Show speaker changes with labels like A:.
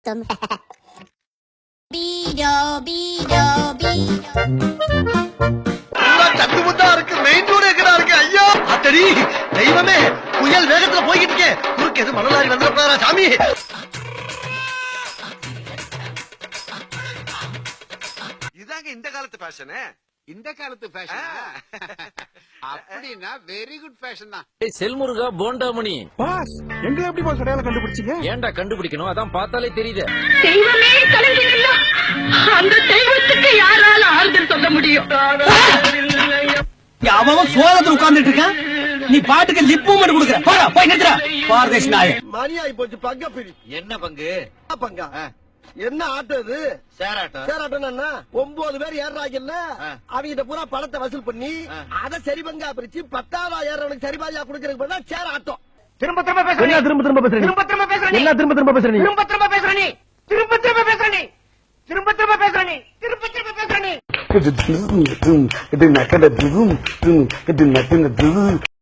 A: தும் பீடோ பீடோ
B: சத்துமுத்தா இருக்கு, main road எங்கடா இருக்கு? ஐயா அத்தடி தெய்வமே, புயல் வேகத்துல போய்கிட்டு இருக்கேன். குறுக்கு எது மணலாரி வந்துடா சாமி.
C: இதாங்க இந்த காலத்து ஃபேஷனு.
D: இந்த காலத்து ஃபேஷன் அப்படின்னா வெரி குட் ஃபேஷன் தான்.
E: செல்முருகா போண்டாமணி
F: பாஸ் எங்களை எப்படி பாஸ் அடையாளம் கண்டுபிடிச்சீங்க?
E: ஏன்டா கண்டுபிடிக்கணும், அதான் பார்த்தாலே தெரியுது.
G: தெய்வமே கலங்கினா அந்த தெய்வத்துக்கு யாரால ஆறுதல் சொல்ல முடியும்?
H: அவன் சோகத்துல உட்கார்ந்துட்டு இருக்கான், நீ பாட்டுக்கு லிப் மூமெண்ட் கொடுக்குற. போடா போய் நிறுத்துற. பாரதேஷ் நாய
B: மணியாயி போச்சு. பங்க பிரி.
C: என்ன பங்கு?
B: பங்கா என்ன ஆட்டோ இது?
C: சேராட்டம்.
B: சேராட்டம்னா 9 பேர் ஏறாங்கல்ல, அவங்க பூரா பணத்தை வசூல் பண்ணி அதை சரி பங்கா பிரிச்சு 10,000 ஏறவனுக்கு சரி பாதியா கொடுக்கறதுக்கு பதிலா சேர் ஆட்டம்.
F: திரும்ப திரும்ப பேசுறீங்க. என்ன திரும்ப திரும்ப பேசுறீங்க?
H: திரும்ப திரும்ப பேசுற நீ.
F: என்ன திரும்ப திரும்ப பேசுறீங்க?
H: திரும்ப திரும்ப பேசுற நீ. திரும்ப திரும்ப பேசுற நீ. திரும்ப திரும்ப பேசுற நீ. திரும்ப திரும்ப பேசுற நீ.
F: இது நக்கட